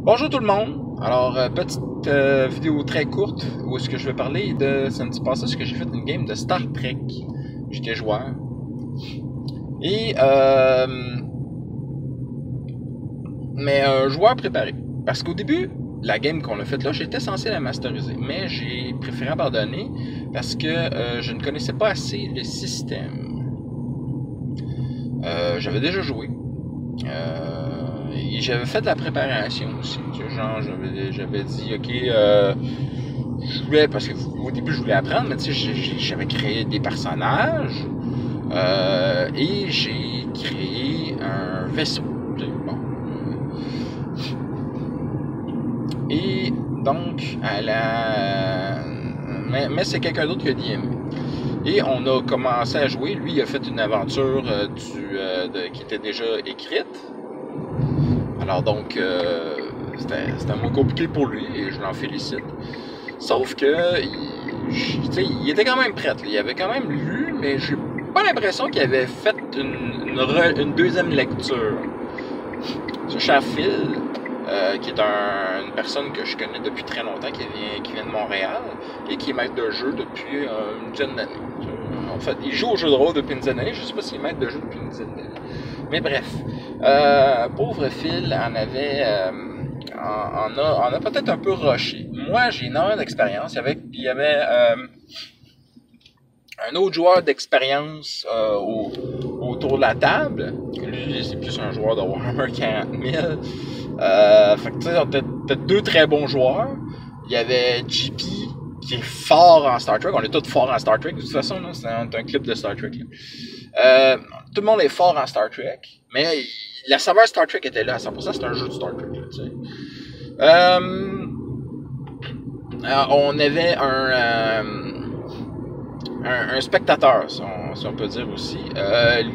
Bonjour tout le monde. Alors, petite vidéo très courte où est-ce que je vais parler de samedi passé, ce que j'ai fait une game de Star Trek. J'étais joueur. Et, mais un joueur préparé. Parce qu'au début, la game qu'on a faite là, j'étais censé la masteriser. Mais j'ai préféré abandonner parce que je ne connaissais pas assez le système. J'avais déjà joué. Et j'avais fait de la préparation aussi. Tu sais, genre, j'avais dit, ok, je voulais, parce qu'au début, je voulais apprendre, mais tu sais, j'avais créé des personnages et j'ai créé un vaisseau. Tu sais, bon. Et donc, mais c'est quelqu'un d'autre qui a DM. Et on a commencé à jouer. Lui, il a fait une aventure qui était déjà écrite. Alors donc, c'était moins compliqué pour lui et je l'en félicite. Sauf que, il était quand même prêt. Là. Il avait quand même lu, mais j'ai pas l'impression qu'il avait fait une deuxième lecture. Ce cher Phil, qui est une personne que je connais depuis très longtemps, qui vient de Montréal et qui est maître de jeu depuis une dizaine d'années. En fait, il joue au jeu de rôle depuis une dizaine d'années. Je sais pas s'il est maître de jeu depuis une dizaine d'années. Mais bref, pauvre Phil en a peut-être un peu rushé. Moi, j'ai énormément d'expérience. Il y avait un autre joueur d'expérience autour de la table. Lui, c'est plus un joueur de Warhammer 40 000. Fait que tu sais, on était deux très bons joueurs. Il y avait JP qui est fort en Star Trek. On est tous forts en Star Trek. De toute façon, c'est un clip de Star Trek. Tout le monde est fort en Star Trek, mais la saveur Star Trek était là à 100%. C'est un jeu de Star Trek. Là, tu sais. On avait un spectateur, si on peut dire aussi.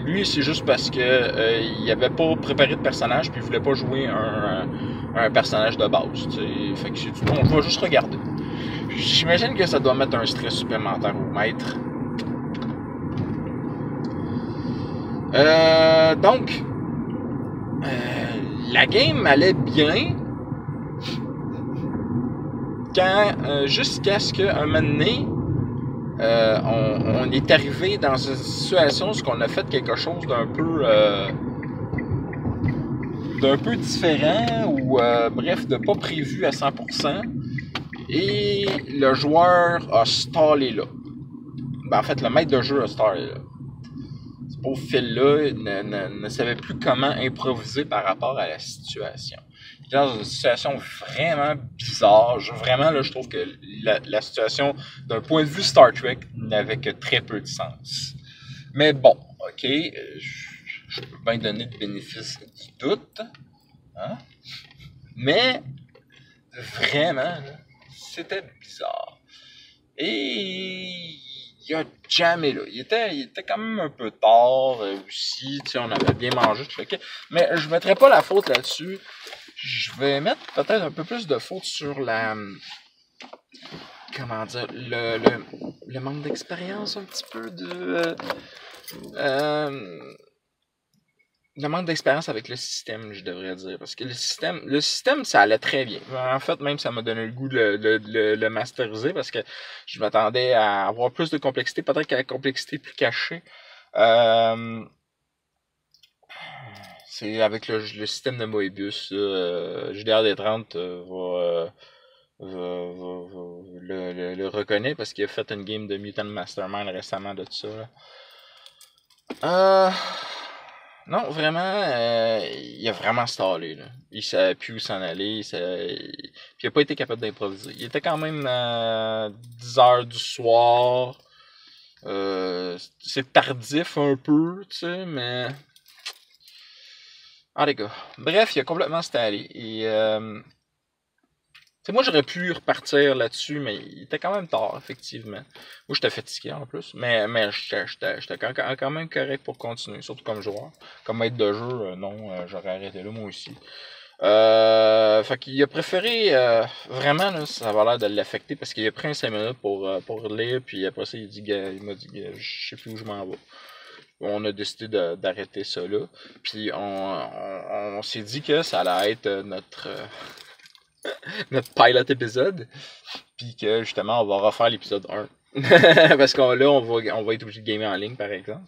Lui, c'est juste parce que il n'avait pas préparé de personnage, puis il voulait pas jouer un personnage de base. T'sais. Fait que j'ai dit, bon, je vais juste regarder. J'imagine que ça doit mettre un stress supplémentaire au maître. Donc, la game allait bien quand, jusqu'à ce qu'un moment donné, on est arrivé dans une situation où on a fait quelque chose d'un peu différent ou bref, de pas prévu à 100%. Et le joueur a stallé là. Ben, en fait, le maître de jeu a stallé là. Ce pauvre Phil-là ne savait plus comment improviser par rapport à la situation. Il était dans une situation vraiment bizarre. Vraiment, là, je trouve que la situation, d'un point de vue Star Trek, n'avait que très peu de sens. Mais bon, ok, je peux bien donner le bénéfice du doute. Hein? Mais, vraiment, là, c'était bizarre. Et il a jamais là. Il était quand même un peu tard aussi. Tu sais, on avait bien mangé. Mais je ne mettrai pas la faute là-dessus. Je vais mettre peut-être un peu plus de faute sur comment dire, le manque d'expérience un petit peu le manque d'expérience avec le système, je devrais dire. Parce que le système, ça allait très bien. En fait, même, ça m'a donné le goût de le masteriser parce que je m'attendais à avoir plus de complexité, peut-être qu'à la complexité plus cachée. C'est avec le système de Moebius, JDR-D30 le reconnaît parce qu'il a fait une game de Mutant Mastermind récemment de tout ça. Non, vraiment, il a vraiment stallé. Là. Il savait plus où s'en aller. Puis il n'a pas été capable d'improviser. Il était quand même 10 heures du soir. C'est tardif un peu, tu sais, mais... Ah les gars. Bref, il a complètement stallé. Et... moi, j'aurais pu repartir là-dessus, mais il était quand même tard, effectivement. Moi, j'étais fatigué en plus, mais j'étais quand même correct pour continuer, surtout comme joueur. Comme maître de jeu, non, j'aurais arrêté là, moi aussi. Fait qu'il a préféré, vraiment, là, ça va l'air de l'affecter, parce qu'il a pris 5 minutes pour lire, puis après ça, il m'a dit, je sais plus où je m'en vais. On a décidé d'arrêter ça là. Puis on s'est dit que ça allait être notre notre pilot épisode. Puis que justement, on va refaire l'épisode 1. Parce qu'on là, on va être obligé de gamer en ligne, par exemple.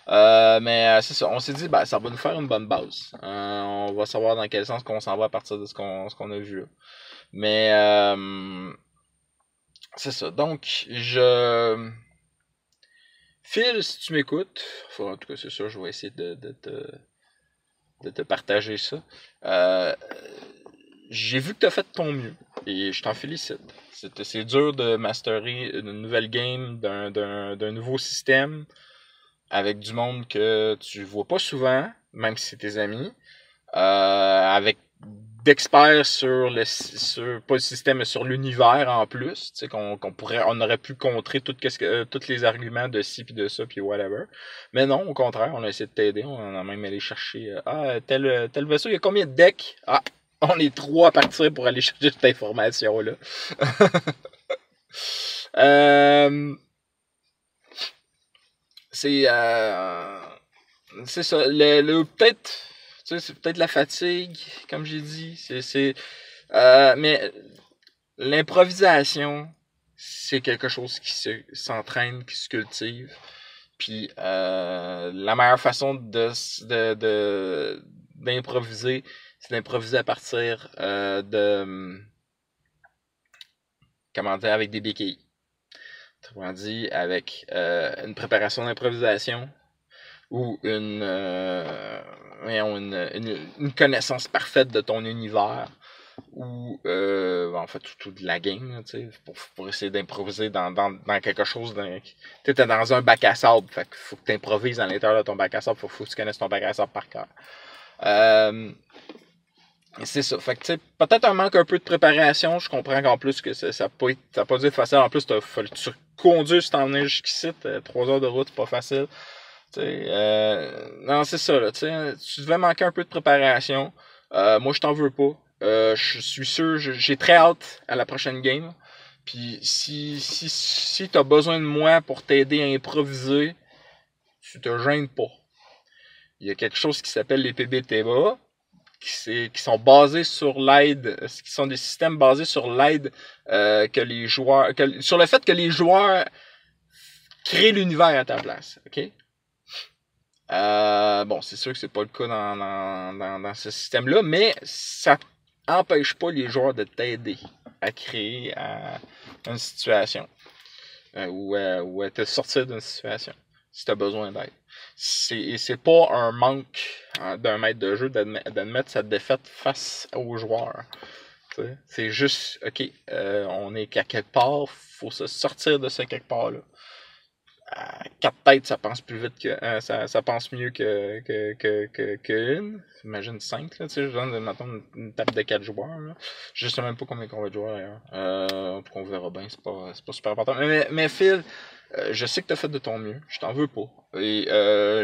Mais c'est ça, on s'est dit, ça va nous faire une bonne base. On va savoir dans quel sens qu'on s'en va à partir de ce qu'on a vu là. Mais c'est ça. Donc, Phil, si tu m'écoutes, enfin, en tout cas, c'est ça, je vais essayer de te partager ça. J'ai vu que tu as fait de ton mieux et je t'en félicite. C'est dur de masterer une nouvelle game d'un nouveau système avec du monde que tu vois pas souvent, même si c'est tes amis, avec d'experts sur pas le système, mais sur l'univers en plus, tu sais, on aurait pu contrer tous les arguments de ci puis de ça puis whatever. Mais non, au contraire, on a essayé de t'aider, on a même allé chercher tel vaisseau, il y a combien de decks? Ah, on est 3 à partir pour aller chercher cette information-là. C'est ça, peut-être, tu sais, c'est peut-être la fatigue, comme j'ai dit, mais l'improvisation, c'est quelque chose qui s'entraîne, qui se cultive. Puis la meilleure façon d'improviser, c'est d'improviser à partir comment dire, avec des béquilles. Autrement dit, avec une préparation d'improvisation ou une connaissance parfaite de ton univers ou en fait tout de la game, tu sais, pour essayer d'improviser dans quelque chose. Tu es dans un bac à sable, fait qu'il faut que tu improvises à l'intérieur de ton bac à sable, faut que tu connaisses ton bac à sable par cœur. C'est ça. Fait que tu sais, peut-être un manque un peu de préparation. Je comprends qu'en plus que ça n'a pas dû être facile. En plus, fallu que tu conduis si t'en venais jusqu'ici. 3 heures de route, c'est pas facile. Non, c'est ça, là. Tu devais manquer un peu de préparation. Moi, je t'en veux pas. Je suis sûr, j'ai très hâte à la prochaine game. Puis si t'as besoin de moi pour t'aider à improviser, tu te gênes pas. Il y a quelque chose qui s'appelle les PBTA, qui sont basés sur l'aide, qui sont des systèmes basés sur l'aide que les joueurs, sur le fait que les joueurs créent l'univers à ta place, ok? Bon, c'est sûr que c'est pas le cas dans ce système-là, mais ça empêche pas les joueurs de t'aider à créer une situation ou à te sortir d'une situation si tu as besoin d'aide. C'est pas un manque d'un maître de jeu d'admettre sa défaite face aux joueurs. T'sais. C'est juste, ok, on est qu'à quelque part, faut se sortir de ce quelque part-là. 4 têtes, ça pense plus vite que. Ça pense mieux qu'une. Imagine 5, là, tu sais, je donne maintenant une table de 4 joueurs. Là. Je sais même pas combien on va être joueurs d'ailleurs. On verra bien, c'est pas super important. Mais Phil, je sais que t'as fait de ton mieux. Je t'en veux pas. Et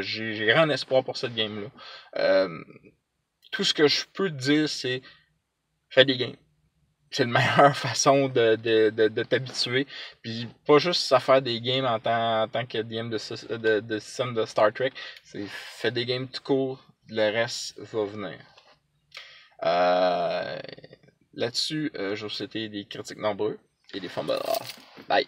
j'ai grand espoir pour cette game-là. Tout ce que je peux te dire, c'est fais des games. C'est la meilleure façon de t'habituer. Puis pas juste à faire des games en tant que DM de système de Star Trek. C'est fais des games tout court, le reste va venir. Là-dessus, je vous souhaite des critiques nombreux et des fumbles rares. Bye!